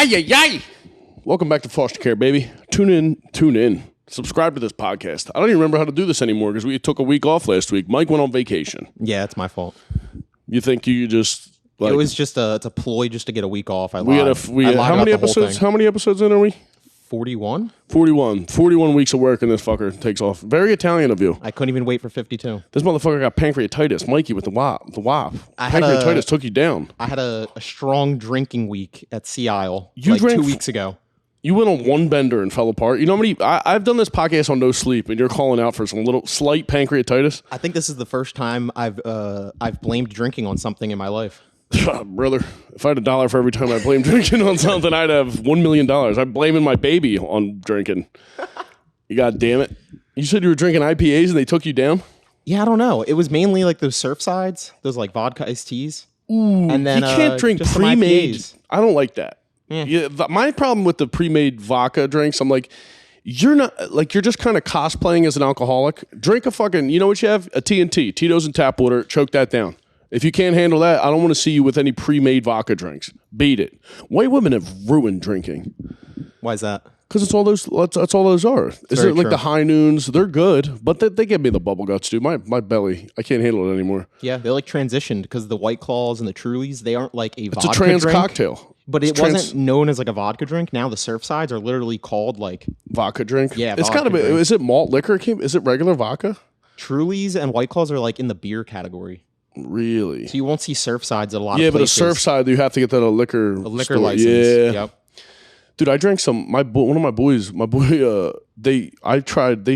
Ay, ay, ay. Welcome back to Foster Care, baby. Tune in. Subscribe to this podcast. I don't even remember how to do this anymore because we took a week off last week. Mike went on vacation. Yeah, it's my fault. You think you just... Like, it was just it's a ploy just to get a week off. How many episodes? How many episodes in are we? 41? 41. 41 weeks of work and this fucker takes off. Very Italian of you. I couldn't even wait for 52. This motherfucker got pancreatitis. Mikey with the wop. Pancreatitis took you down. I had a strong drinking week at Sea Isle 2 weeks ago. You went on one bender and fell apart. You know how many... I've done this podcast on no sleep, and you're calling out for some little slight pancreatitis. I think this is the first time I've blamed drinking on something in my life. Brother, if I had $1 for every time I blamed drinking on something, I'd have $1 million. I'm blaming my baby on drinking. You God damn it. You said you were drinking IPAs and they took you down? Yeah, I don't know. It was mainly like those Surfsides, those like vodka iced teas. Ooh, and then, you can't drink pre-made. I don't like that. Yeah, my problem with the pre-made vodka drinks, I'm like, you're just kind of cosplaying as an alcoholic. Drink a fucking, you know what you have? A T&T, Tito's and tap water, choke that down. If you can't handle that, I don't want to see you with any pre-made vodka drinks. Beat it. White women have ruined drinking. Why is that? Because it's all those. That's all those are. Is it like the High Noons? They're good, but they give me the bubble guts, dude. My belly, I can't handle it anymore. Yeah, they're like transitioned because the White Claws and the Trulies, they aren't like vodka drink. It's a trans cocktail. But it wasn't known as like a vodka drink. Now the Surfsides are literally called like vodka drink. Yeah, it's got to be. Is it malt liquor? Is it regular vodka? Trulies and White Claws are like in the beer category. Really? So you won't see Surfsides at a lot of places. Yeah, but a Surfside, you have to get that a liquor license. Yeah. Yep. Dude, I drank one of my boys, they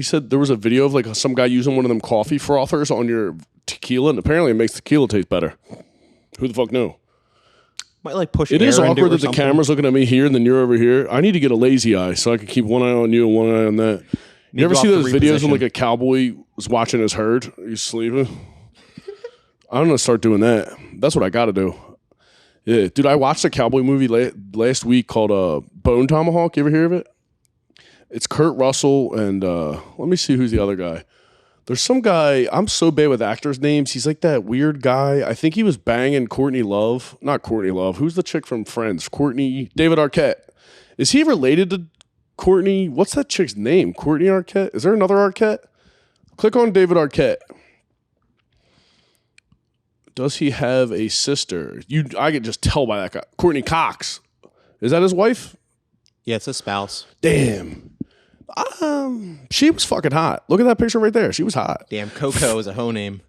said there was a video of like some guy using one of them coffee frothers on your tequila, and apparently it makes tequila taste better. Who the fuck knew? Might like push it is awkward that the camera's looking at me here and then you're over here. I need to get a lazy eye so I can keep one eye on you and one eye on that. You ever see those videos when like a cowboy was watching his herd? He's sleeping. I'm going to start doing that. That's what I got to do. Yeah, dude, I watched a cowboy movie last week called Bone Tomahawk. You ever hear of it? It's Kurt Russell and let me see who's the other guy. There's some guy, I'm so bad with actors' names. He's like that weird guy. I think he was banging Courtney Love. Not Courtney Love. Who's the chick from Friends? David Arquette. Is he related to Courtney? What's that chick's name? Courtney Arquette? Is there another Arquette? Click on David Arquette. Does he have a sister? I could just tell by that guy. Courtney Cox. Is that his wife? Yeah, it's his spouse. Damn. She was fucking hot. Look at that picture right there. She was hot. Damn, Coco is a hoe name.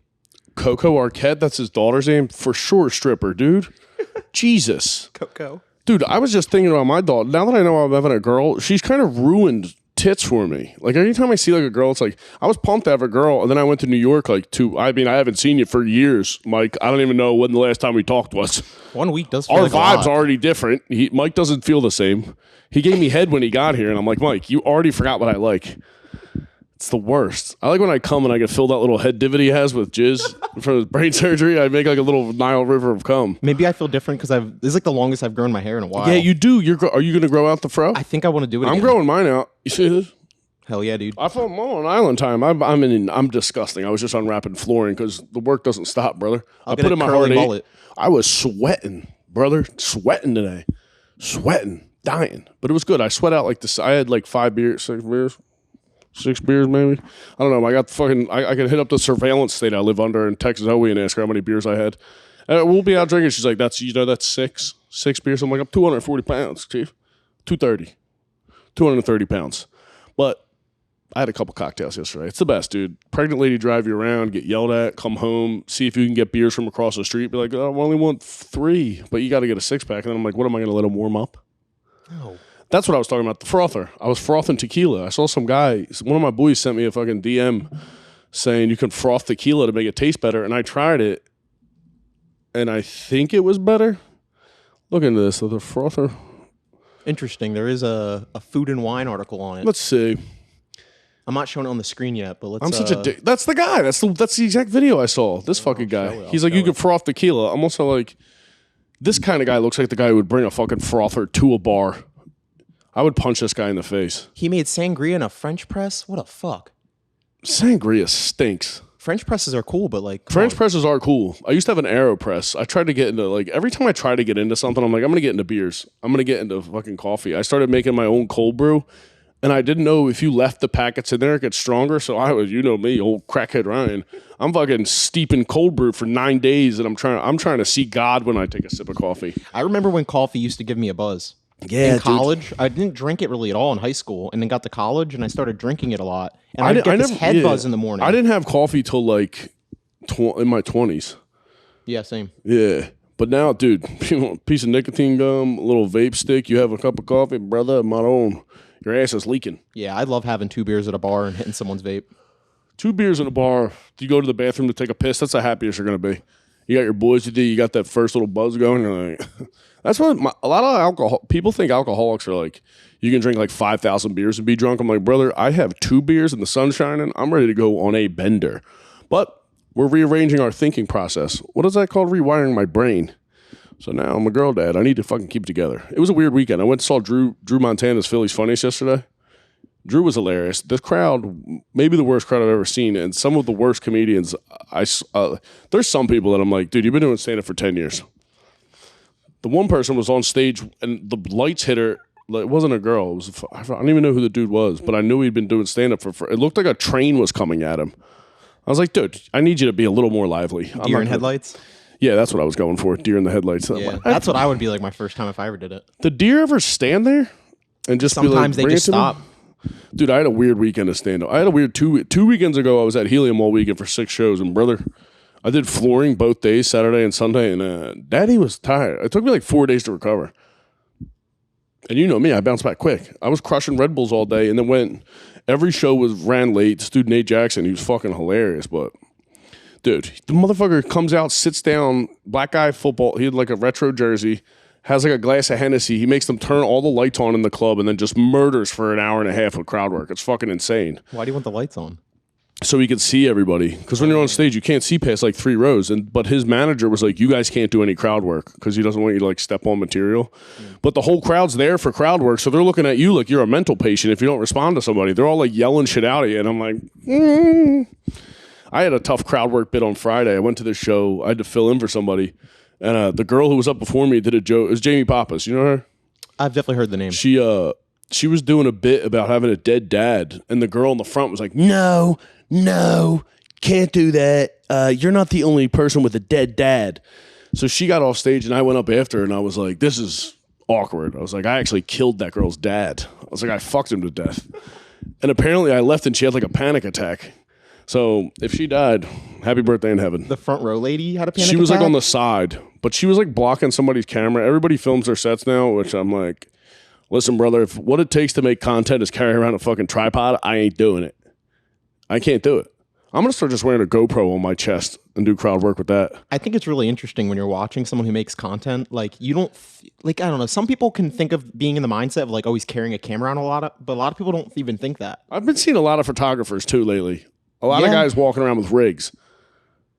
Coco Arquette, that's his daughter's name. For sure, stripper, dude. Jesus. Coco. Dude, I was just thinking about my daughter. Now that I know I'm having a girl, she's kind of ruined tits for me. Like anytime I see like a girl, it's like I was pumped to have a girl, and then I went to New York I haven't seen you for years, Mike. I don't even know when the last time we talked was. 1 week does feel our like vibe's already different. Mike doesn't feel the same. He gave me head when he got here, and I'm like, Mike, you already forgot what I like. It's the worst. I like when I come and I can fill that little head divot he has with jizz from his brain surgery. I make like a little Nile River of cum. Maybe I feel different because this is like the longest I've grown my hair in a while. Yeah, you do. Are you going to grow out the fro? I think I want to do it. I'm growing mine out. You see this? Hell yeah, dude. I felt more on island time. I'm disgusting. I was just unwrapping flooring because the work doesn't stop, brother. I put in my heart rate. I was sweating, brother. Sweating today. Sweating. Dying. But it was good. I sweat out like this. I had like 6 beers maybe. I don't know. I got I can hit up the surveillance state I live under in Texas Zoe and ask her how many beers I had. We'll be out drinking. She's like, that's 6 beers. I'm like, I'm 240 pounds, chief. 230 pounds. But I had a couple cocktails yesterday. It's the best, dude. Pregnant lady drive you around, get yelled at, come home, see if you can get beers from across the street. Be like, oh, I only want 3, but you got to get a 6-pack. And then I'm like, what am I going to let them warm up? No. That's what I was talking about, the frother. I was frothing tequila. I saw some guy, one of my boys sent me a fucking DM saying you can froth tequila to make it taste better. And I tried it, and I think it was better. Look into this, the frother. Interesting. There is a food and wine article on it. Let's see. I'm not showing it on the screen yet, but let's... I'm such a dick. That's the guy. That's the exact video I saw. This fucking guy. He's like, you can froth tequila. I'm also like, this kind of guy looks like the guy who would bring a fucking frother to a bar. I would punch this guy in the face. He made sangria in a French press? What a fuck. Sangria stinks. French presses are cool, but like French presses are cool. I used to have an AeroPress. I tried to get into like every time I try to get into something, I'm like, I'm gonna get into beers. I'm gonna get into fucking coffee. I started making my own cold brew, and I didn't know if you left the packets in there, it gets stronger. So I was, you know me, old crackhead Ryan. I'm fucking steeping cold brew for 9 days, and I'm trying to see God when I take a sip of coffee. I remember when coffee used to give me a buzz. Yeah, in college, I didn't drink it really at all in high school, and then got to college, and I started drinking it a lot. And I'd get this head buzz in the morning. I didn't have coffee till like in my 20s. Yeah, same. Yeah, but now, dude, you know, a piece of nicotine gum, a little vape stick, you have a cup of coffee, brother, maroon, your ass is leaking. Yeah, I love having 2 beers at a bar and hitting someone's vape. 2 beers in a bar. You go to the bathroom to take a piss. That's the happiest you're gonna be. You got your boys with you. You got that first little buzz going. You're like, that's what a lot of alcohol. People think alcoholics are like, you can drink like 5,000 beers and be drunk. I'm like, brother, I have 2 beers and the sun's shining. I'm ready to go on a bender. But we're rearranging our thinking process. What is that called? Rewiring my brain. So now I'm a girl dad. I need to fucking keep it together. It was a weird weekend. I went and saw Drew Montana's Philly's Funniest yesterday. Drew was hilarious. The crowd, maybe the worst crowd I've ever seen, and some of the worst comedians. There's some people that I'm like, dude, you've been doing stand-up for 10 years. The one person was on stage, and the lights hit her. It wasn't a girl. It was I don't even know who the dude was, but I knew he'd been doing stand-up for. It looked like a train was coming at him. I was like, dude, I need you to be a little more lively. Deer in headlights? Yeah, that's what I was going for. Deer in the headlights. Yeah, that's what I would be like my first time if I ever did it. Did deer ever stand there and just sometimes be like, they just stop? Dude, I had a weird weekend of stand-up. I had a weird two weekends ago. I was at Helium all weekend for 6 shows, and brother, I did flooring both days, Saturday and Sunday, and Daddy was tired. It took me like 4 days to recover. And you know me, I bounced back quick. I was crushing Red Bulls all day, and then every show ran late. Student Nate Jackson, he was fucking hilarious, but dude, the motherfucker comes out, sits down, black guy football. He had like a retro jersey, has like a glass of Hennessy. He makes them turn all the lights on in the club and then just murders for an hour and a half with crowd work. It's fucking insane. Why do you want the lights on? So he could see everybody. Because when you're on stage, you can't see past like 3 rows. But his manager was like, you guys can't do any crowd work because he doesn't want you to like step on material. But the whole crowd's there for crowd work. So they're looking at you like you're a mental patient if you don't respond to somebody. They're all like yelling shit out at you. And I'm like, I had a tough crowd work bit on Friday. I went to this show. I had to fill in for somebody. And the girl who was up before me did a joke. It was Jamie Pappas. You know her? I've definitely heard the name. She was doing a bit about having a dead dad. And the girl in the front was like, no, can't do that. You're not the only person with a dead dad. So she got off stage and I went up after her and I was like, this is awkward. I was like, I actually killed that girl's dad. I was like, I fucked him to death. And apparently I left and she had like a panic attack. So if she died, happy birthday in heaven. The front row lady had a panic attack? She was like on the side, but she was like blocking somebody's camera. Everybody films their sets now, which I'm like, listen, brother, if what it takes to make content is carry around a fucking tripod, I ain't doing it. I can't do it. I'm going to start just wearing a GoPro on my chest and do crowd work with that. I think it's really interesting when you're watching someone who makes content. Like, you don't, I don't know. Some people can think of being in the mindset of like always carrying a camera on but a lot of people don't even think that. I've been seeing a lot of photographers too lately. A lot of guys walking around with rigs.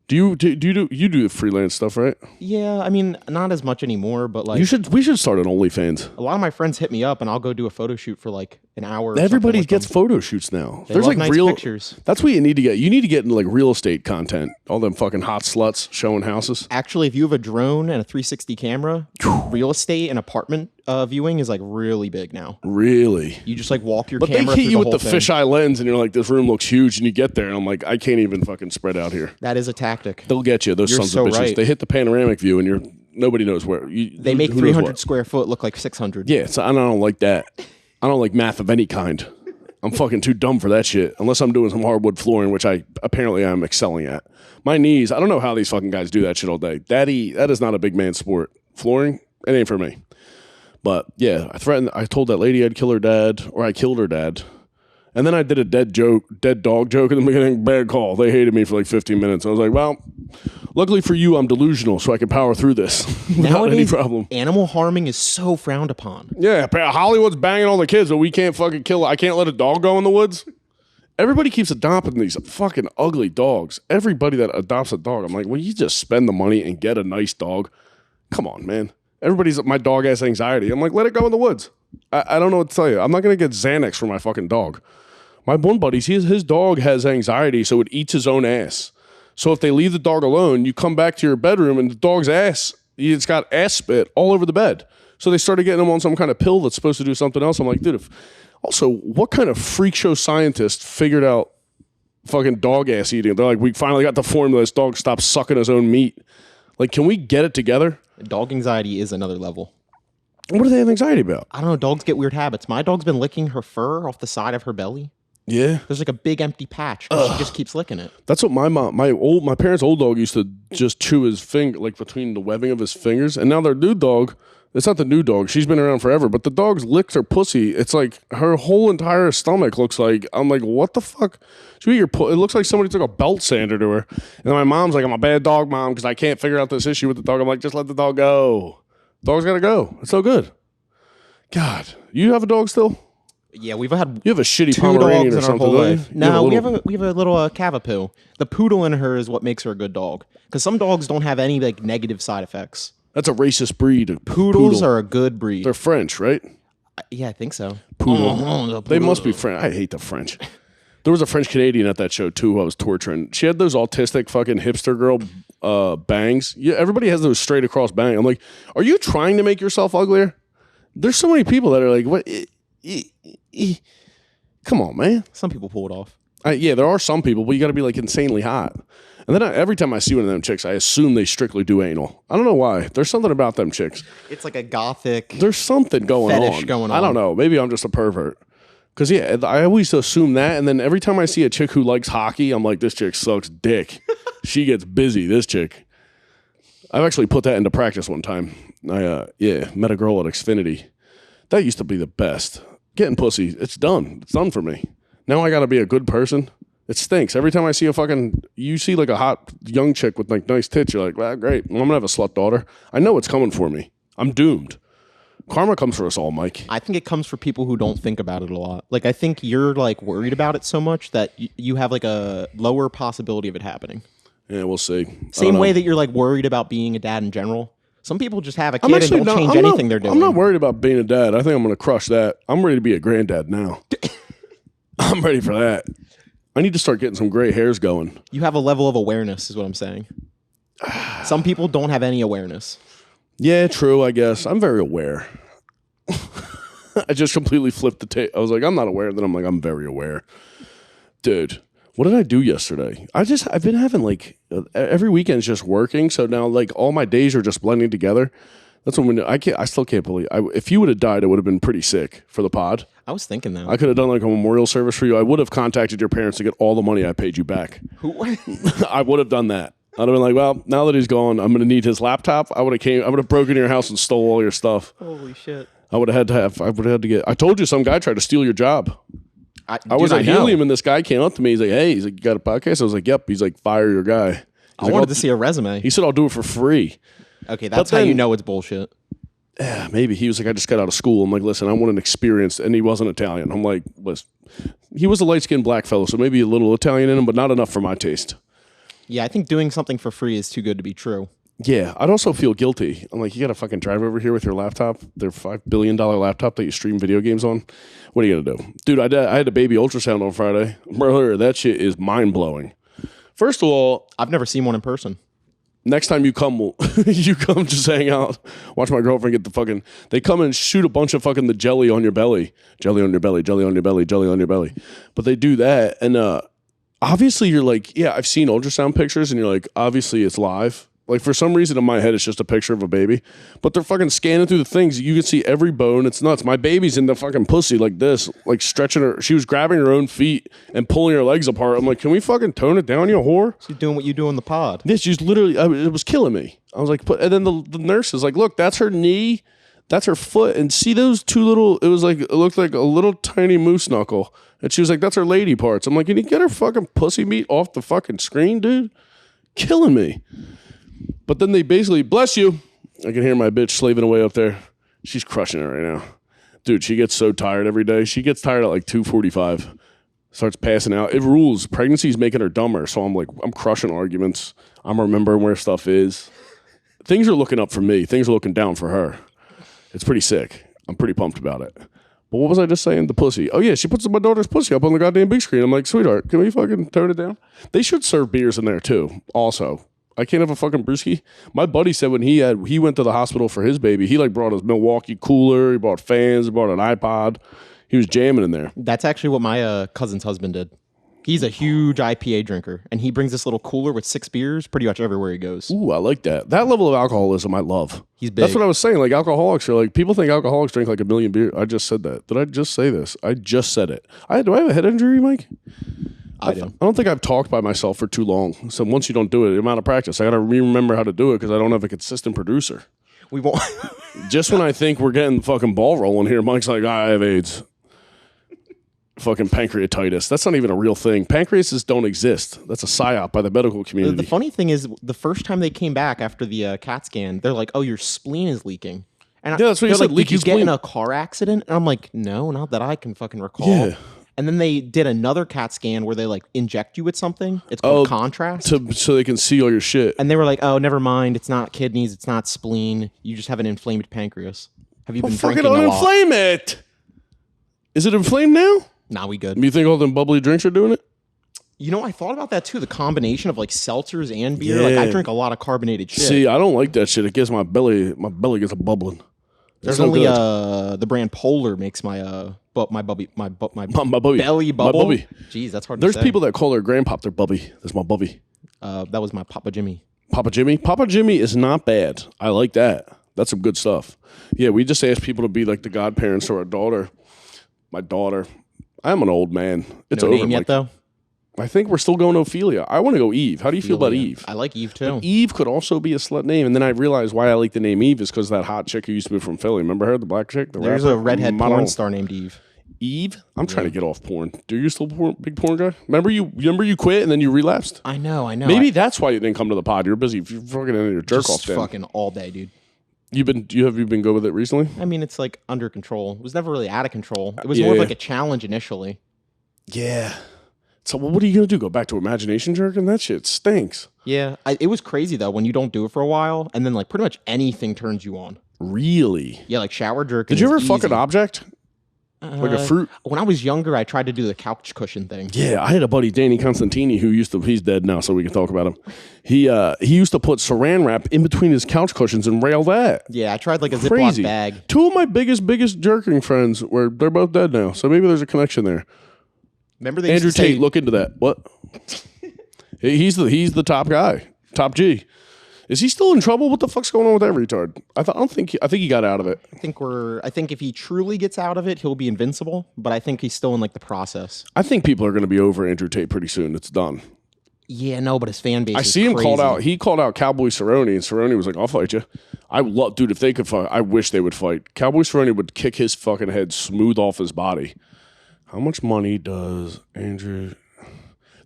Do you do the freelance stuff, right? Yeah, I mean, not as much anymore, but like we should start an OnlyFans. A lot of my friends hit me up, and I'll go do a photo shoot for like an hour. Everybody gets photo shoots now. There's like nice pictures. That's what you need to get. You need to get into like real estate content. All them fucking hot sluts showing houses. Actually, if you have a drone and a 360 camera, real estate and apartment viewing is like really big now. Really? You just like walk your But camera. they hit you with the fisheye lens, and you're like, this room looks huge, and you get there, and I'm like, I can't even fucking spread out here. That is a tactic. They'll get you. Those sons of bitches. Right. They hit the panoramic view, and nobody knows where. They make 300 square foot look like 600. Yeah, so I don't like that. I don't like math of any kind. I'm fucking too dumb for that shit. Unless I'm doing some hardwood flooring, which I apparently am excelling at. My knees, I don't know how these fucking guys do that shit all day. Daddy, that is not a big man sport. Flooring, it ain't for me. But yeah, I told that lady I'd kill her dad, or I killed her dad. And then I did a dead dog joke in the beginning. Bad call. They hated me for like 15 minutes. I was like, well, luckily for you, I'm delusional, so I can power through this without any problem. Animal harming is so frowned upon. Yeah, Hollywood's banging all the kids, but we can't fucking kill. I can't let a dog go in the woods. Everybody keeps adopting these fucking ugly dogs. Everybody that adopts a dog, I'm like, well, you just spend the money and get a nice dog. Come on, man. My dog has anxiety. I'm like, let it go in the woods. I don't know what to tell you. I'm not going to get Xanax for my fucking dog. My one buddy, his dog has anxiety, so it eats his own ass. So if they leave the dog alone, you come back to your bedroom and the dog's ass, it's got ass spit all over the bed. So they started getting him on some kind of pill that's supposed to do something else. I'm like, dude, also, what kind of freak show scientist figured out fucking dog ass eating? They're like, we finally got the formula. This dog stopped sucking his own meat. Like, can we get it together? Dog anxiety is another level. What do they have anxiety about? I don't know. Dogs get weird habits. My dog's been licking her fur off the side of her belly. Yeah. There's like a big empty patch. She just keeps licking it. That's what my parents' old dog used to just chew his finger, like between the webbing of his fingers. And now their new dog, it's not the new dog. She's been around forever, but the dog's licked her pussy. It's like her whole entire stomach looks like, I'm like, what the fuck? It looks like somebody took a belt sander to her. And then my mom's like, I'm a bad dog mom because I can't figure out this issue with the dog. I'm like, just let the dog go. Dog's got to go. It's so good. God, you have a dog still? Yeah, you have a shitty two Pomeranian dogs or in our something. whole life. No, we have little- a little Cavapoo. The poodle in her is what makes her a good dog. Because some dogs don't have any like negative side effects. That's a racist breed. Poodles are a good breed. They're French, right? Yeah, I think so. Poodle. They must be French. I hate the French. There was a French Canadian at that show too who I was torturing. She had those autistic fucking hipster girl bangs. Yeah, everybody has those straight across bangs. I'm like, are you trying to make yourself uglier? There's so many people that are like, what? Come on, man. Some people pull it off. Yeah, there are some people, but you got to be like insanely hot. And then every time I see one of them chicks, I assume they strictly do anal. I don't know why. There's something about them chicks. It's like a gothic. There's something going on. I don't know. Maybe I'm just a pervert. Because, yeah, I always assume that. And then every time I see a chick who likes hockey, I'm like, this chick sucks dick. She gets busy, this chick. I've actually put that into practice one time. I met a girl at Xfinity. That used to be the best. Getting pussy, it's done. It's done for me. Now I got to be a good person. It stinks. Every time I see you see like a hot young chick with like nice tits, you're like, well, great. I'm going to have a slut daughter. I know it's coming for me. I'm doomed. Karma comes for us all, Mike. I think it comes for people who don't think about it a lot. Like, I think you're like worried about it so much that you have like a lower possibility of it happening. Yeah, we'll see. Same way that you're like worried about being a dad in general. Some people just have a kid and don't change anything they're doing. I'm not worried about being a dad. I think I'm going to crush that. I'm ready to be a granddad now. I'm ready for that. I need to start getting some gray hairs going. You have a level of awareness is what I'm saying. Some people don't have any awareness. Yeah, true, I guess. I'm very aware. I just completely flipped the tape. I was like, I'm not aware. Then I'm like, I'm very aware. Dude, what did I do yesterday? I've been having like, every weekend's just working. So now like all my days are just blending together. That's when I still can't believe. If you would have died, it would have been pretty sick for the pod. I was thinking that. I could have done like a memorial service for you. I would have contacted your parents to get all the money I paid you back. I would have done that. I'd have been like, well, now that he's gone, I'm going to need his laptop. I would have broken into your house and stole all your stuff. Holy shit. I would have had to get, I told you some guy tried to steal your job. I was at Helium and this guy came up to me. He's like, hey, you got a podcast? I was like, yep. He's like, fire your guy. I wanted to see a resume. He said, I'll do it for free. Okay, that's how you know it's bullshit. Yeah, maybe. He was like, I just got out of school. I'm like, listen, I want an experience. And he wasn't Italian. I'm like, listen, he was a light-skinned black fellow, so maybe a little Italian in him, but not enough for my taste. Yeah, I think doing something for free is too good to be true. Yeah, I'd also feel guilty. I'm like, you got to fucking drive over here with your laptop, their $5 billion laptop that you stream video games on. What are you going to do? Dude, I had a baby ultrasound on Friday. Brother, that shit is mind-blowing. First of all, I've never seen one in person. Next time you come, you come just hang out. Watch my girlfriend get the fucking, they come and shoot a bunch of fucking the jelly on your belly. Jelly on your belly, jelly on your belly, jelly on your belly. But they do that. And obviously you're like, yeah, I've seen ultrasound pictures and you're like, obviously it's live. Like for some reason in my head, it's just a picture of a baby. But they're fucking scanning through the things. You can see every bone. It's nuts. My baby's in the fucking pussy like this, like stretching her. She was grabbing her own feet and pulling her legs apart. I'm like, can we fucking tone it down, you whore? She's doing what you do in the pod. Yeah, she's literally, it was killing me. I was like, and then the nurse is like, look, that's her knee. That's her foot. And see those two little, it looked like a little tiny moose knuckle. And she was like, that's her lady parts. I'm like, can you get her fucking pussy meat off the fucking screen, dude? Killing me. But then they basically, bless you. I can hear my bitch slaving away up there. She's crushing it right now. Dude, she gets so tired every day. She gets tired at like 2:45. Starts passing out. It rules. Pregnancy's making her dumber. So I'm like, I'm crushing arguments. I'm remembering where stuff is. Things are looking up for me. Things are looking down for her. It's pretty sick. I'm pretty pumped about it. But what was I just saying? The pussy. Oh, yeah, she puts my daughter's pussy up on the goddamn big screen. I'm like, sweetheart, can we fucking tone it down? They should serve beers in there, too, also. I can't have a fucking brewski. My buddy said when he went to the hospital for his baby, he like brought his Milwaukee cooler, he brought fans, he brought an iPod. He was jamming in there. That's actually what my cousin's husband did. He's a huge IPA drinker, and he brings this little cooler with 6 beers pretty much everywhere he goes. Ooh, I like that. That level of alcoholism I love. He's big. That's what I was saying. Like alcoholics are like, people think alcoholics drink like 1 million beers. I just said that. Did I just say this? I just said it. Do I have a head injury, Mike? I do. I don't think I've talked by myself for too long. So once you don't do it, the amount of practice, I got to remember how to do it because I don't have a consistent producer. We won't. Just when I think we're getting fucking ball rolling here, Mike's like, I have AIDS. Fucking pancreatitis. That's not even a real thing. Pancreases don't exist. That's a psyop by the medical community. The funny thing is, the first time they came back after the CAT scan, they're like, "Oh, your spleen is leaking." And yeah, that's what you said. Like, did you get in a car accident? And I'm like, no, not that I can fucking recall. Yeah. And then they did another CAT scan where they like inject you with something. It's called contrast. So they can see all your shit. And they were like, "Oh, never mind. It's not kidneys. It's not spleen. You just have an inflamed pancreas. Have you been drinking a lot?" Fucking uninflame it. Is it inflamed now? Nah, we good. You think all them bubbly drinks are doing it? You know, I thought about that too. The combination of like seltzers and beer. Like I drink a lot of carbonated shit. See, I don't like that shit. It gets my belly gets a bubbling. There's only the brand Polar makes my belly bubble. My bubby. Jeez, that's hard. There's to say. people that call their grandpop their bubby. That's my bubby. That was my Papa Jimmy. Papa Jimmy. Papa Jimmy is not bad. I like that. That's some good stuff. Yeah, we just asked people to be like the godparents to our daughter. My daughter. I'm an old man. It's no over. Name yet, though? I think we're still going to Ophelia. I want to go Eve. How do you feel about Eve? I like Eve, too. But Eve could also be a slut name. And then I realized why I like the name Eve is because that hot chick who used to be from Philly. Remember her, the black chick? There's a redhead porn star named Eve. Eve? I'm trying to get off porn. Do you still big porn guy? Remember you quit and then you relapsed? I know. Maybe that's why you didn't come to the pod. You're busy. You're fucking in your jerk off. Fucking all day, dude. Have you been good with it recently? I mean, it's like under control. It was never really out of control. It was more of like a challenge initially. Yeah. So what are you going to do? Go back to imagination jerking? That shit stinks. Yeah. It was crazy, though, when you don't do it for a while, and then like pretty much anything turns you on. Really? Yeah, like shower jerking. Did you ever easy. fuck an object? Like a fruit? When I was younger, I tried to do the couch cushion thing. Yeah, I had a buddy, Danny Constantini, who he's dead now, so we can talk about him. He used to put saran wrap in between his couch cushions and rail that. Yeah, I tried like a Ziploc bag. 2 of my biggest jerking friends, they're both dead now, so maybe there's a connection there. Remember they Andrew Tate, look into that. What? He's the top guy, top G. Is he still in trouble? What the fuck's going on with that retard? I think he got out of it. I think if he truly gets out of it, he'll be invincible. But I think he's still in like the process. I think people are going to be over Andrew Tate pretty soon. It's done. Yeah, no, but his fan base. I see him crazy. called out. He called out Cowboy Cerrone, and Cerrone was like, "I'll fight you." Dude, if they could fight, I wish they would fight. Cowboy Cerrone would kick his fucking head smooth off his body. How much money does Andrew?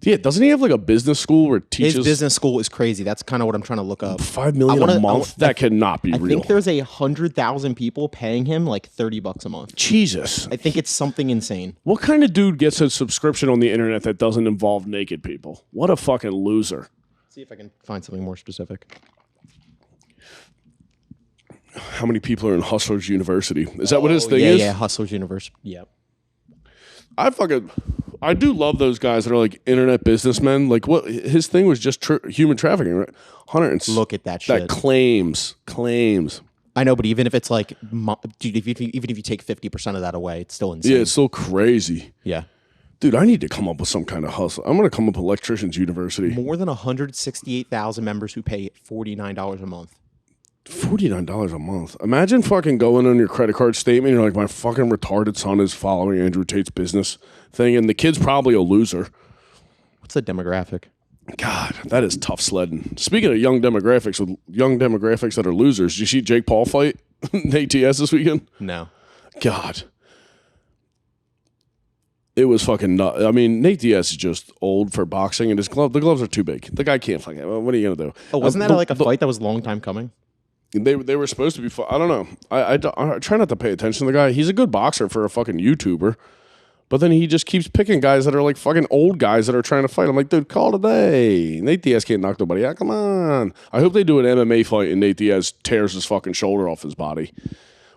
Yeah, doesn't he have like a business school where teaches? His business school is crazy. That's kind of what I'm trying to look up. $5 million a month? That cannot be real. I think there's 100,000 people paying him like $30 a month. Jesus. I think it's something insane. What kind of dude gets a subscription on the internet that doesn't involve naked people? What a fucking loser. See if I can find something more specific. How many people are in Hustlers University? Is that what his thing is? Yeah, Hustlers University. Yeah. I do love those guys that are like internet businessmen. Like what his thing was just human trafficking, right? Look at that shit. That claims. I know, but even if it's like, dude, even if you take 50% of that away, it's still insane. Yeah, it's still crazy. Yeah. Dude, I need to come up with some kind of hustle. I'm going to come up with Electricians University. More than 168,000 members who pay $49 a month. $49 a month. Imagine fucking going on your credit card statement. You're like, my fucking retarded son is following Andrew Tate's business thing, and the kid's probably a loser. What's the demographic? God, that is tough sledding. Speaking of young demographics that are losers, did you see Jake Paul fight Nate Diaz this weekend? No. God. It was fucking nuts. I mean, Nate Diaz is just old for boxing, and the gloves are too big. The guy can't fucking. What are you gonna do? Oh, wasn't that like a fight that was a long time coming? They were supposed to be. I don't know. I try not to pay attention to the guy. He's a good boxer for a fucking YouTuber, but then he just keeps picking guys that are like fucking old guys that are trying to fight. I'm like, dude, call today. Nate Diaz can't knock nobody out. Come on. I hope they do an MMA fight and Nate Diaz tears his fucking shoulder off his body.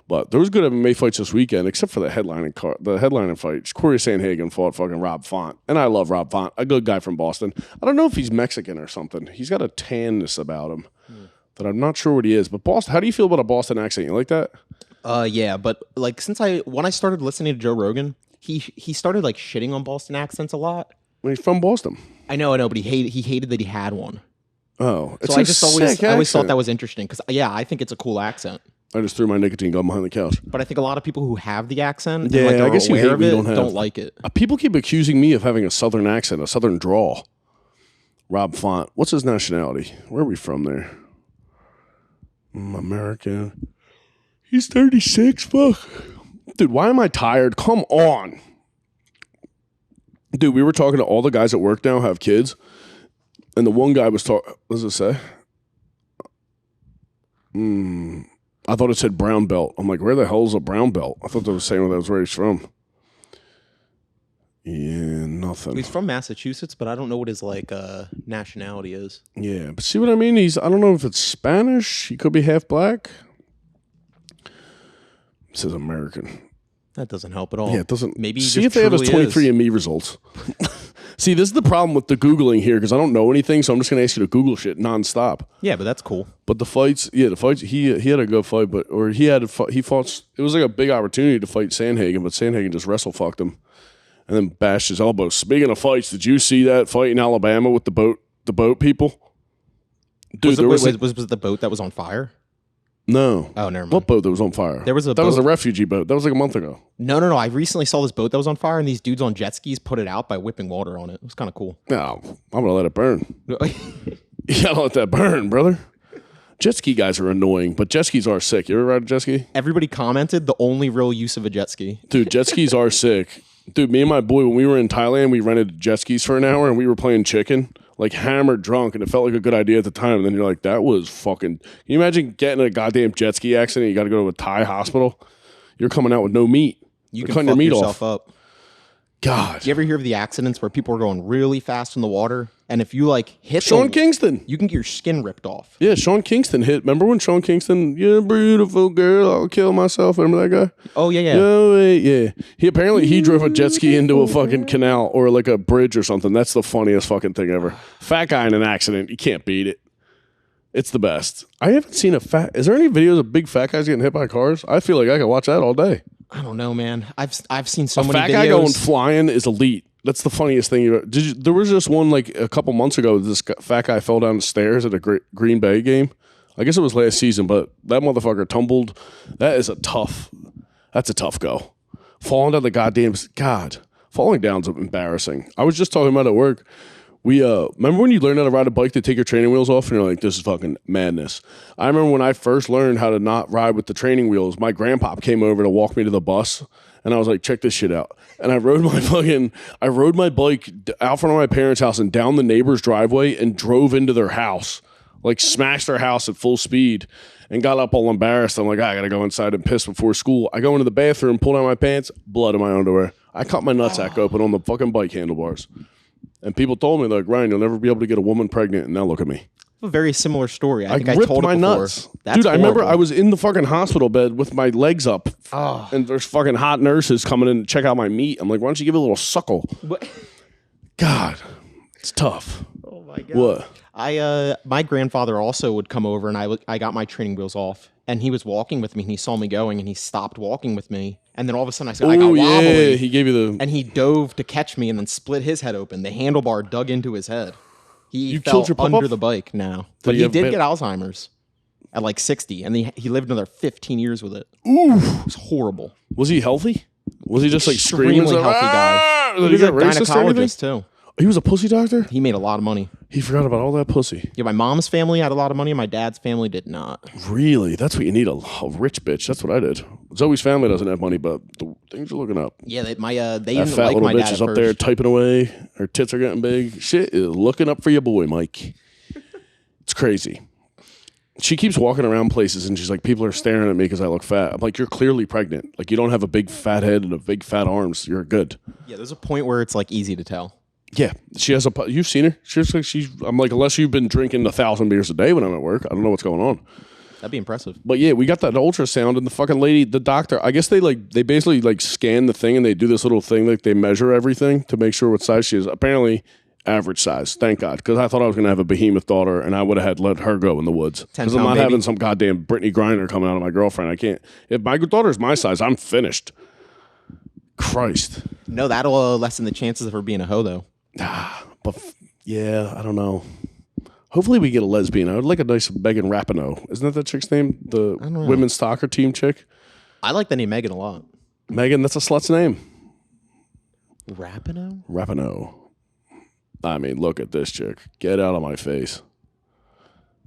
But there was good MMA fights this weekend, except for the headlining fight. Corey Sandhagen fought fucking Rob Font. And I love Rob Font, a good guy from Boston. I don't know if he's Mexican or something. He's got a tanness about him that I'm not sure what he is. But Boston, how do you feel about a Boston accent? You like that? Yeah, but like when I started listening to Joe Rogan, he started like shitting on Boston accents a lot. Well, he's from Boston. I know, but he hated that he had one. Oh, so I always thought that was interesting because I think it's a cool accent. I just threw my nicotine gum behind the couch. But I think a lot of people who have the accent, yeah, and, like, I guess you hate of me it, don't like it. People keep accusing me of having a southern accent, a southern drawl. Rob Font, what's his nationality? Where are we from there? American. He's 36. Fuck, dude. Why am I tired? Come on, dude. We were talking to all the guys at work now have kids, and the one guy was talking. What does it say? I thought it said brown belt. I'm like, where the hell is a brown belt? I thought they were saying that was where he's from. Yeah, nothing. He's from Massachusetts, but I don't know what his nationality is. Yeah, but see what I mean? I don't know if it's Spanish. He could be half black. It says American. That doesn't help at all. Yeah, it doesn't. Maybe see if they have his 23andMe results. See, this is the problem with the Googling here because I don't know anything, so I'm just going to ask you to Google shit nonstop. Yeah, but that's cool. But the fights, he had a good fight, he fought. It was like a big opportunity to fight Sandhagen, but Sandhagen just wrestle fucked him, and then bashed his elbow. Speaking of fights, did you see that fight in Alabama with the boat people? Dude, was the boat that was on fire? No. Oh, never mind. What boat that was on fire? There was that was a refugee boat. That was like a month ago. No. I recently saw this boat that was on fire, and these dudes on jet skis put it out by whipping water on it. It was kind of cool. No, I'm going to let it burn. You got to let that burn, brother. Jet ski guys are annoying, but jet skis are sick. You ever ride a jet ski? Everybody commented the only real use of a jet ski. Dude, jet skis are sick. Dude, me and my boy, when we were in Thailand, we rented jet skis for an hour, and we were playing chicken. Like hammered drunk, and it felt like a good idea at the time. And then you're like, that was fucking. Can you imagine getting a goddamn jet ski accident? You got to go to a Thai hospital. You're coming out with no meat. You can fuck yourself up. God. You ever hear of the accidents where people are going really fast in the water, and if you hit Sean Kingston, you can get your skin ripped off. Yeah, Sean Kingston hit. Remember when Sean Kingston, "You're a beautiful girl, I'll kill myself." Remember that guy? Oh yeah. Yeah. He drove a jet ski into a fucking canal or like a bridge or something. That's the funniest fucking thing ever. Fat guy in an accident, you can't beat it. It's the best. I haven't seen Is there any videos of big fat guys getting hit by cars? I feel like I could watch that all day. I don't know, man. I've seen so many videos. A fat guy going flying is elite. That's the funniest thing. There was just one like a couple months ago. This fat guy fell down the stairs at a Green Bay game. I guess it was last season, but that motherfucker tumbled. That's a tough go. Falling down the falling down's embarrassing. I was just talking about it at work. We remember when you learn how to ride a bike to take your training wheels off and you're like, this is fucking madness. I remember when I first learned how to not ride with the training wheels, my grandpa came over to walk me to the bus and I was like, check this shit out. And I rode my bike out front of my parents' house and down the neighbor's driveway and drove into their house, like smashed their house at full speed and got up all embarrassed. I'm like, I gotta go inside and piss before school. I go into the bathroom, pull down my pants, blood in my underwear. I cut my nutsack open on the fucking bike handlebars. And people told me, like, Ryan, you'll never be able to get a woman pregnant. And now look at me. A very similar story. I think I I told my it before. Nuts. Dude, I remember I was in the fucking hospital bed with my legs up. Oh. And there's fucking hot nurses coming in to check out my meat. I'm like, why don't you give it a little suckle? What? God, it's tough. Oh, my God. What? My grandfather also would come over, and I got my training wheels off. And he was walking with me, and he saw me going, and he stopped walking with me. And then all of a sudden, I said, I got wobbly. Yeah, he gave you And he dove to catch me and then split his head open. The handlebar dug into his head. He fell under the bike now. But he did get Alzheimer's at like 60, and he lived another 15 years with it. Ooh. It was horrible. Was he healthy? Was he just like screaming? Extremely healthy guy. He was a gynecologist, too. He was a pussy doctor? He made a lot of money. He forgot about all that pussy. Yeah, my mom's family had a lot of money. My dad's family did not. Really? That's what you need, a rich bitch. That's what I did. Zoe's family doesn't have money, but things are looking up. Yeah, they that didn't fat like little my bitch dad is at up first. there typing away. Her tits are getting big. Shit is looking up for your boy, Mike. It's crazy. She keeps walking around places and she's like, people are staring at me because I look fat. I'm like, you're clearly pregnant. Like, you don't have a big fat head and a big fat arms. You're good. Yeah, there's a point where it's like easy to tell. Yeah, she has you've seen her. I'm like, unless you've been drinking 1,000 beers a day when I'm at work, I don't know what's going on. That'd be impressive. But yeah, we got that ultrasound, and the fucking lady, the doctor, I guess they basically like scan the thing, and they do this little thing, like they measure everything to make sure what size she is. Apparently, average size. Thank God, because I thought I was gonna have a behemoth daughter, and I would have let her go in the woods. Because I'm not having some goddamn Brittany Griner coming out of my girlfriend. I can't. If my daughter's my size, I'm finished. Christ. No, that'll lessen the chances of her being a hoe, though. But yeah, I don't know. Hopefully we get a lesbian. I would like a nice Megan Rapinoe. Isn't that the chick's name? The women's soccer team chick? I like the name Megan a lot. Megan, that's a slut's name. Rapinoe? Rapinoe. I mean, look at this chick. Get out of my face.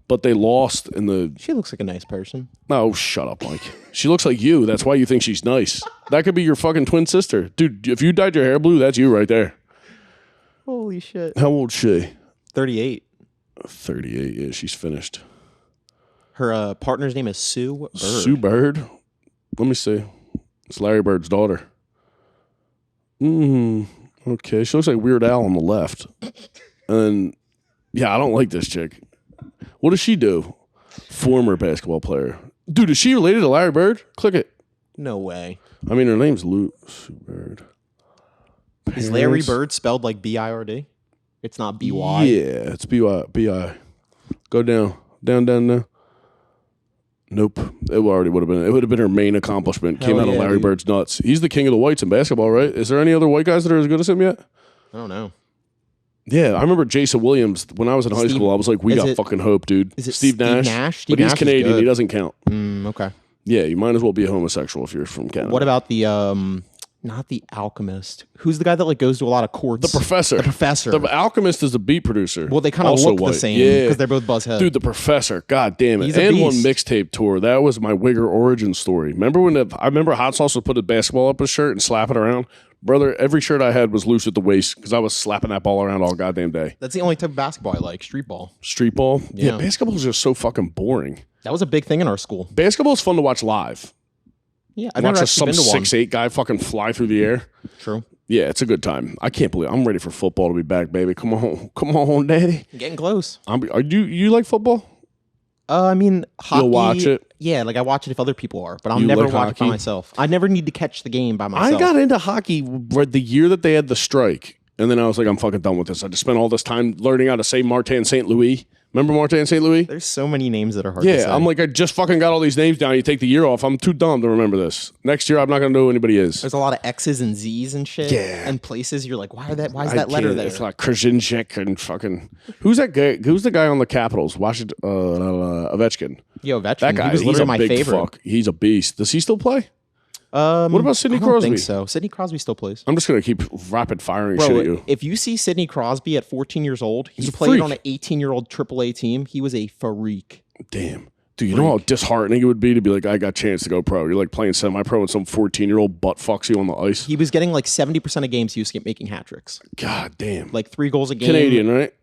But they lost in the... She looks like a nice person. Oh, shut up, Mike. She looks like you. That's why you think she's nice. That could be your fucking twin sister. Dude, if you dyed your hair blue, that's you right there. Holy shit. How old's she? 38. 38, yeah, she's finished. Her partner's name is Sue Bird. Sue Bird? Let me see. It's Larry Bird's daughter. Okay, she looks like Weird Al on the left. And, yeah, I don't like this chick. What does she do? Former basketball player. Dude, is she related to Larry Bird? Click it. No way. I mean, her name's Sue Bird. Is Larry Bird spelled like B-I-R-D? It's not B-Y? Yeah, it's B-I. Go down. Down. Nope. It already would have been. It would have been her main accomplishment. Came out of Larry Bird's nuts. He's the king of the whites in basketball, right? Is there any other white guys that are as good as him yet? I don't know. Yeah, I remember Jason Williams. When I was in high school, I was like, we got fucking hope, dude. Is it Steve Nash? Steve But he's Nash Canadian. He doesn't count. Okay. Yeah, you might as well be a homosexual if you're from Canada. What about the, not the alchemist? Who's the guy that like goes to a lot of courts? The professor. The professor. The alchemist is the beat producer. Well, they kind of look the same because they're both buzzhead. Dude, the professor. God damn it. And one mixtape tour. That was my Wigger origin story. Remember when I remember Hot Sauce would put a basketball up his shirt and slap it around? Brother, every shirt I had was loose at the waist because I was slapping that ball around all goddamn day. That's the only type of basketball I like, street ball. Street ball? Yeah, basketball is just so fucking boring. That was a big thing in our school. Basketball is fun to watch live. Yeah, I've never actually been to one. 6'8" guy fucking fly through the air. True. Yeah, it's a good time. I can't believe I'm ready for football to be back, baby. Come on, daddy. Getting close. Are you like football? I mean, hockey. You'll watch it? Yeah, like I watch it if other people are, but I'll never watch it by myself. I never need to catch the game by myself. I got into hockey the year that they had the strike, and then I was like, I'm fucking done with this. I just spent all this time learning how to say Martin St. Louis. Remember Martin St. Louis? There's so many names that are hard to say. Yeah, I'm like, I just fucking got all these names down. You take the year off. I'm too dumb to remember this. Next year, I'm not going to know who anybody is. There's a lot of X's and Z's and shit. Yeah. And places you're like, why is that letter there? It's like Krzyzewski and fucking... Who's that guy? Who's the guy on the Capitals? Washington... Ovechkin. Yo, Ovechkin. That guy, he was literally my favorite. Fuck. He's a beast. Does he still play? What about Sidney Crosby? I don't think so. Sidney Crosby still plays. I'm just going to keep rapid firing shit at you. If you see Sidney Crosby at 14 years old, he played on an 18-year-old AAA team. He was a freak. Damn. Dude, you know how disheartening it would be to be like, I got a chance to go pro. You're like playing semi-pro and some 14-year-old butt fucks you on the ice. He was getting like 70% of games he was making hat tricks. God damn. Like 3 goals a game. Canadian, right?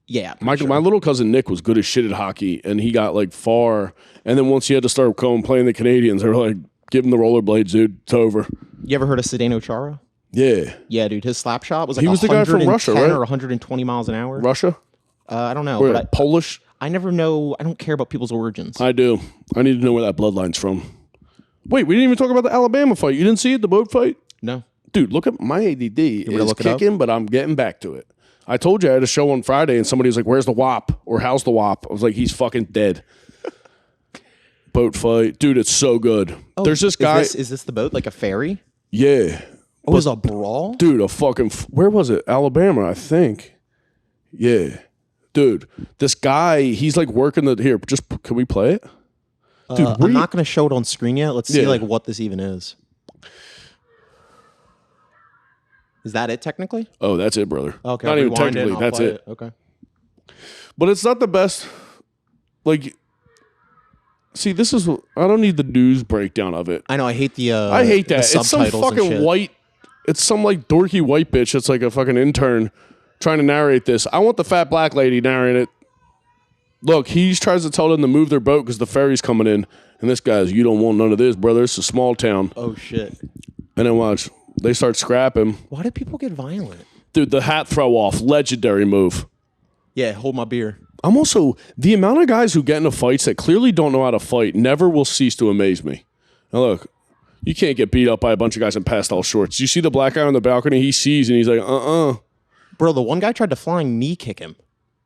Yeah. My little cousin Nick was good as shit at hockey, and he got like far. And then once he had to start going playing the Canadians, they were like, give him the rollerblades, dude. It's over. You ever heard of Zdeno Chara? Yeah. Yeah, dude. His slap shot was like he was the guy from Russia, right? Or 120 miles an hour. Russia? I don't know. But Polish? I never know. I don't care about people's origins. I do. I need to know where that bloodline's from. Wait, we didn't even talk about the Alabama fight. You didn't see it, the boat fight? No. Dude, look at my ADD. It's kicking, but I'm getting back to it. I told you I had a show on Friday, and somebody was like, where's the WAP? Or how's the WAP? I was like, he's fucking dead. Boat fight. Dude, it's so good. Oh, there's this guy. Is this the boat? Like a ferry? Yeah. Oh, it was a brawl? Dude, a fucking... Where was it? Alabama, I think. Yeah. Dude, this guy, he's like working the... Here, just... Can we play it? Dude, I'm not going to show it on screen yet. Let's see like what this even is. Is that it technically? Oh, that's it, brother. Okay. Not even technically. That's it. Okay. But it's not the best... Like... See, this is... I don't need the news breakdown of it. I know, I hate the I hate that. It's some fucking white... It's some like dorky white bitch that's like a fucking intern trying to narrate this. I want the fat black lady narrating it. Look, he tries to tell them to move their boat because the ferry's coming in. And this guy's, you don't want none of this, brother. It's a small town. Oh, shit. And then watch. They start scrapping. Why do people get violent? Dude, the hat throw off. Legendary move. Yeah, hold my beer. I'm also, the amount of guys who get into fights that clearly don't know how to fight never will cease to amaze me. Now look, you can't get beat up by a bunch of guys in pastel shorts. You see the black guy on the balcony, he sees and he's like, Bro, the one guy tried to flying knee kick him.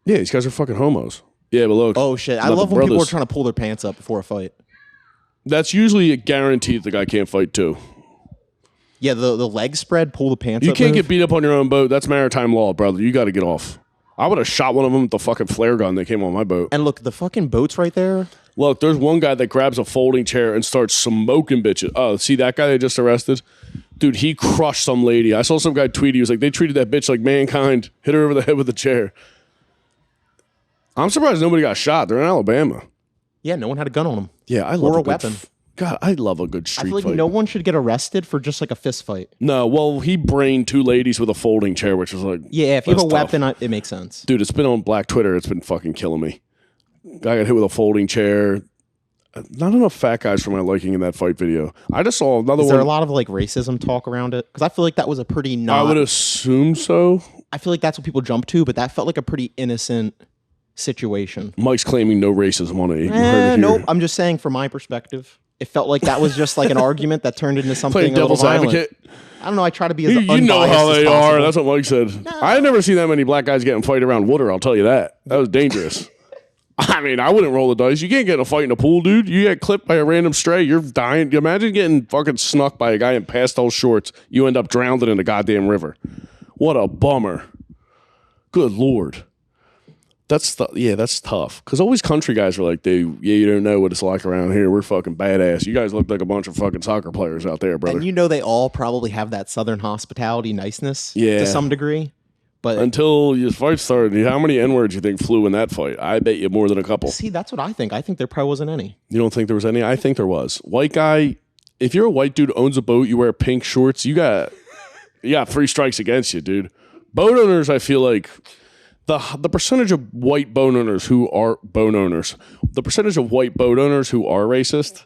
Yeah, these guys are fucking homos. Yeah, but look. Oh, shit. I love when people are trying to pull their pants up before a fight. That's usually a guarantee that the guy can't fight too. Yeah, the leg spread, pull the pants up. You can't get beat up on your own boat. That's maritime law, brother. You got to get off. I would have shot one of them with the fucking flare gun that came on my boat. And look, the fucking boat's right there. Look, there's one guy that grabs a folding chair and starts smoking bitches. Oh, see that guy they just arrested? Dude, he crushed some lady. I saw some guy tweet. He was like, they treated that bitch like mankind. Hit her over the head with a chair. I'm surprised nobody got shot. They're in Alabama. Yeah, no one had a gun on them. Yeah, I love or a weapon. God, I love a good street fight. I feel like no one should get arrested for just like a fist fight. No, well, he brained two ladies with a folding chair, which was like... Yeah, if you have a weapon, it makes sense. Dude, it's been on Black Twitter. It's been fucking killing me. Guy got hit with a folding chair. Not enough fat guys for my liking in that fight video. I just saw another one. Is there a lot of like racism talk around it? Because I feel like that was a pretty not... I would assume so. I feel like that's what people jump to, but that felt like a pretty innocent situation. Mike's claiming no racism on it. Nope. I'm just saying from my perspective. It felt like that was just like an argument that turned into something Playing devil's advocate. I don't know. I try to be as You know how they are. That's what Mike said. No. I never seen that many black guys getting fight around water. I'll tell you that. That was dangerous. I mean, I wouldn't roll the dice. You can't get in a fight in a pool, dude. You get clipped by a random stray, you're dying. You imagine getting fucking snuck by a guy in pastel shorts. You end up drowned in a goddamn river. What a bummer. Good Lord. That's tough. Because always country guys are like, dude, you don't know what it's like around here. We're fucking badass. You guys look like a bunch of fucking soccer players out there, brother. And you know they all probably have that southern hospitality niceness to some degree. But until your fight started, how many N-words you think flew in that fight? I bet you more than a couple. See, that's what I think. I think there probably wasn't any. You don't think there was any? I think there was. White guy, if you're a white dude owns a boat, you wear pink shorts, you got 3 strikes against you, dude. Boat owners, I feel like... The percentage of white boat owners who are the percentage of white boat owners who are racist,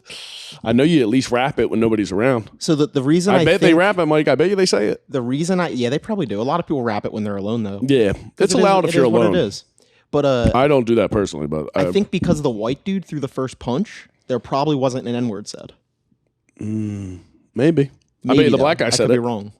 I know you at least rap it when nobody's around. So the reason I bet they rap it, Mike. I bet you they say it. The reason they probably do. A lot of people rap it when they're alone, though. Yeah, it's allowed if you're alone. What it is. But I don't do that personally. But I think because the white dude threw the first punch, there probably wasn't an N-word said. Maybe. I bet the black guy said it. I could be wrong.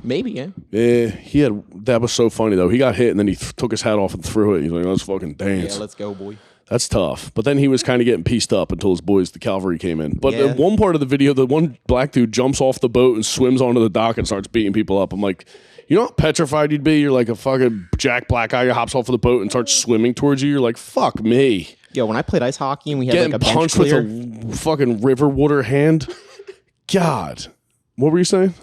Maybe, yeah. Yeah, that was so funny, though. He got hit, and then he took his hat off and threw it. He's like, let's fucking dance. Yeah, let's go, boy. That's tough. But then he was kind of getting pieced up until his boys, the cavalry, came in. But in one part of the video, the one black dude jumps off the boat and swims onto the dock and starts beating people up. I'm like, you know how petrified you'd be? You're like a fucking Jack Black guy who hops off of the boat and starts swimming towards you. You're like, fuck me. Yo, when I played ice hockey and we had getting like a punched bench clear, with a fucking river water hand. God. What were you saying?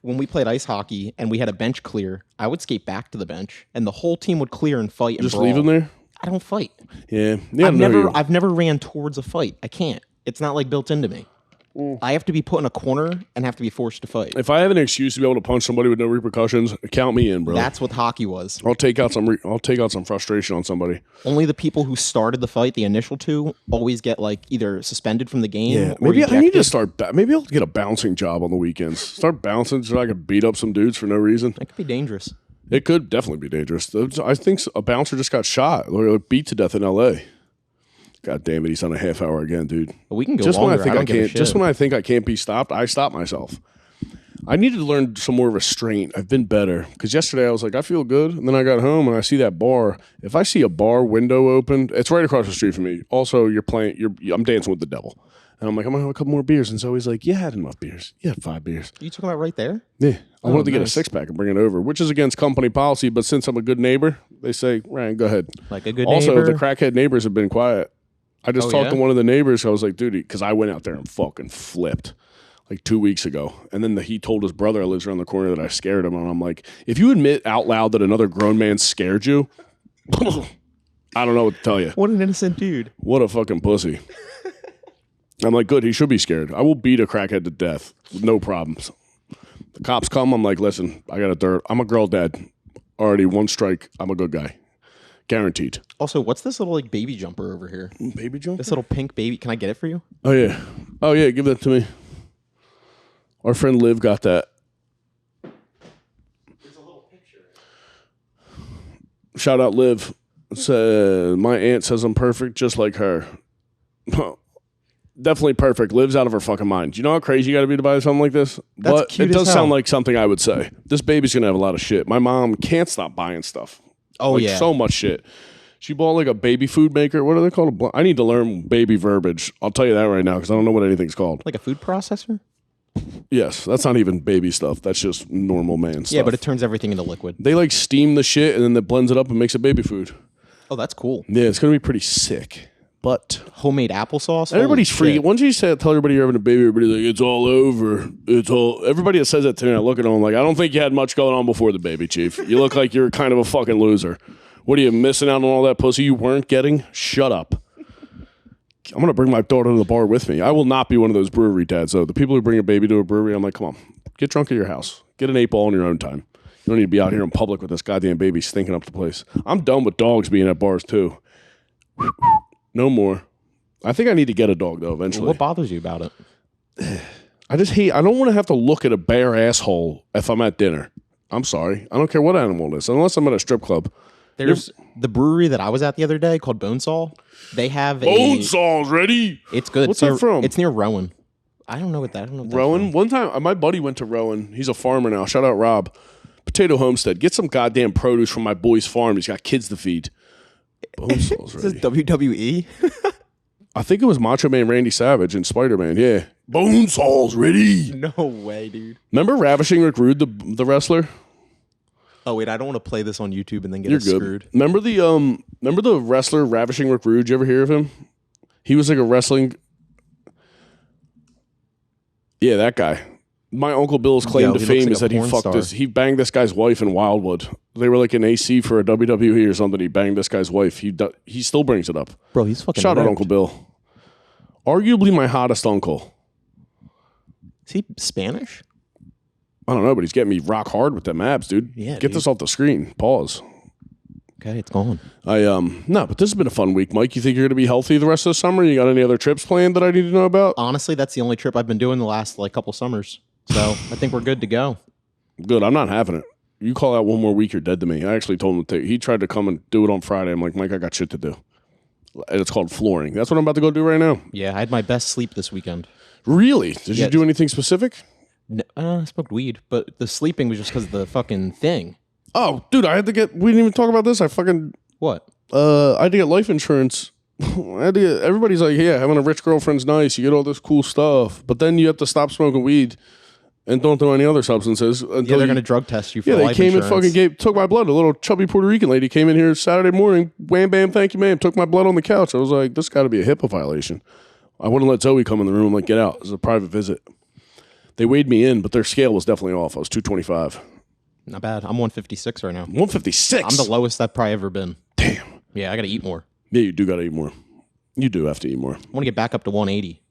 When we played ice hockey and we had a bench clear, I would skate back to the bench and the whole team would clear and fight and just brawl. Leave them there? I don't fight. Yeah. I've never ran towards a fight. I can't. It's not like built into me. I have to be put in a corner and have to be forced to fight. If I have an excuse to be able to punch somebody with no repercussions, count me in, bro. That's what hockey was. I'll take out some frustration on somebody. Only the people who started the fight, the initial two, always get like either suspended from the game. Yeah, maybe I need to start. Maybe I'll get a bouncing job on the weekends. Start bouncing so I could beat up some dudes for no reason. That could be dangerous. It could definitely be dangerous. I think a bouncer just got shot or beat to death in L.A. God damn it, he's on a half hour again, dude. But we can go longer. When I think I can't be stopped, I stop myself. I needed to learn some more restraint. I've been better. Because yesterday I was like, I feel good. And then I got home and I see that bar. If I see a bar window open, it's right across the street from me. Also, I'm dancing with the devil. And I'm like, I'm going to have a couple more beers. And Zoe's like, you had enough beers. You had 5 beers. You talking about right there? Yeah. I wanted to get a 6-pack and bring it over, which is against company policy. But since I'm a good neighbor, they say, Ryan, go ahead. Like a good neighbor. Also, the crackhead neighbors have been quiet. I just talked to one of the neighbors. I was like, dude, because I went out there and fucking flipped like 2 weeks ago. And then he told his brother who lives around the corner that I scared him. And I'm like, if you admit out loud that another grown man scared you, I don't know what to tell you. What an innocent dude. What a fucking pussy. I'm like, good, he should be scared. I will beat a crackhead to death with no problems. The cops come, I'm like, listen, I'm a girl dad. Already 1 strike, I'm a good guy. Guaranteed. Also, what's this little like baby jumper over here? Baby jumper? This little pink baby. Can I get it for you? Oh, yeah. Give that to me. Our friend Liv got that. There's a little picture. Shout out Liv. My aunt says I'm perfect, just like her. Definitely perfect. Lives out of her fucking mind. Do you know how crazy you got to be to buy something like this? That's but cute it does as hell. sound like something I would say. This baby's gonna have a lot of shit. My mom can't stop buying stuff. Oh, like, yeah. so much shit. She bought like a baby food maker. What are they called? I need to learn baby verbiage. I'll tell you that right now because I don't know what anything's called. Like a food processor? Yes, that's not even baby stuff. That's just normal man stuff. Yeah, but it turns everything into liquid. They like steam the shit and then it blends it up and makes it baby food. Oh, that's cool. Yeah, it's gonna be pretty sick. But homemade applesauce. Everybody's free. Once you tell everybody you're having a baby, everybody's like, it's all over. It's all. Everybody that says that to me, I look at them like, I don't think you had much going on before the baby, Chief. You look like you're kind of a fucking loser. What are you missing out on all that pussy you weren't getting? Shut up. I'm gonna bring my daughter to the bar with me. I will not be one of those brewery dads though. The people who bring a baby to a brewery, I'm like, come on, get drunk at your house. Get an 8-ball in your own time. You don't need to be out here in public with this goddamn baby stinking up the place. I'm done with dogs being at bars too. No more. I think I need to get a dog though eventually. What bothers you about it? I just hate. I don't want to have to look at a bare asshole if I'm at dinner. I'm sorry. I don't care what animal it is, unless I'm at a strip club. There's the brewery that I was at the other day called Bonesaw. They have Bonesaw's ready. It's good. What's that from? It's near Rowan. I don't know what that. I don't know what Rowan. One time, my buddy went to Rowan. He's a farmer now. Shout out Rob. Potato Homestead. Get some goddamn produce from my boy's farm. He's got kids to feed. Bonesaw's ready. Is this WWE? I think it was Macho Man Randy Savage and Spider-Man. Yeah. Bonesaw's ready. No way, dude. Remember Ravishing Rick Rude, the wrestler? Oh wait, I don't want to play this on YouTube and then get You're us good. screwed. Remember the wrestler Ravishing Rick Rude? Did you ever hear of him? He was like a wrestling. Yeah, that guy. My Uncle Bill's claim to fame is that he banged this guy's wife in Wildwood. They were like an AC for a WWE or something. He banged this guy's wife. He still brings it up. Bro, he's fucking Shout out ripped. Uncle Bill. Arguably my hottest uncle. Is he Spanish? I don't know, but he's getting me rock hard with them abs, dude. Yeah, Get this off the screen. Pause. Okay, it's gone. No, but this has been a fun week, Mike. You think you're going to be healthy the rest of the summer? You got any other trips planned that I need to know about? Honestly, that's the only trip I've been doing the last couple summers. So I think we're good to go. Good. I'm not having it. You call out one more week, you're dead to me. I actually told him he tried to come and do it on Friday. I'm like, Mike, I got shit to do. And it's called flooring. That's what I'm about to go do right now. Yeah, I had my best sleep this weekend. Really? Did you do anything specific? No, I smoked weed, but the sleeping was just because of the fucking thing. Oh, dude, we didn't even talk about this. What? I had to get life insurance. Everybody's like, yeah, having a rich girlfriend's nice. You get all this cool stuff. But then you have to stop smoking weed and don't do any other substances. Yeah, they're going to drug test you for life insurance. Yeah, they came and took my blood. A little chubby Puerto Rican lady came in here Saturday morning. Wham, bam, thank you, ma'am. Took my blood on the couch. I was like, this got to be a HIPAA violation. I wouldn't let Zoe come in the room. I'm like, get out. It's a private visit. They weighed me in, but their scale was definitely off. I was 225. Not bad. I'm 156 right now. 156? I'm the lowest I've probably ever been. Damn. Yeah, I got to eat more. Yeah, you do got to eat more. You do have to eat more. I want to get back up to 180.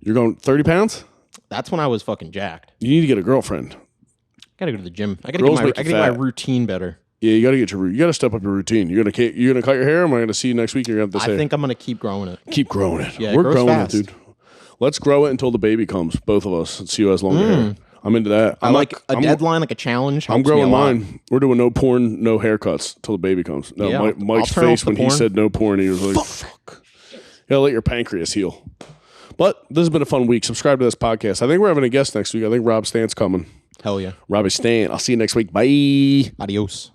You're going 30 pounds? That's when I was fucking jacked. You need to get a girlfriend. Got to go to the gym. I got to get my routine better. Yeah, you got to step up your routine. You're gonna cut your hair. Am I gonna see you next week? You're gonna have this hair. I think I'm gonna keep growing it. Keep growing it. Yeah, we're growing fast. It, dude. Let's grow it until the baby comes. Both of us. Let's see who has longer hair. I'm into that. I'm like a deadline, like a challenge. I'm growing mine. We're doing no porn, no haircuts till the baby comes. No, yeah, Mike's face when he said no porn, he was like, "Fuck." You gotta let your pancreas heal. But this has been a fun week. Subscribe to this podcast. I think we're having a guest next week. I think Rob Stan's coming. Hell yeah, Robbie Stan. I'll see you next week. Bye. Adios.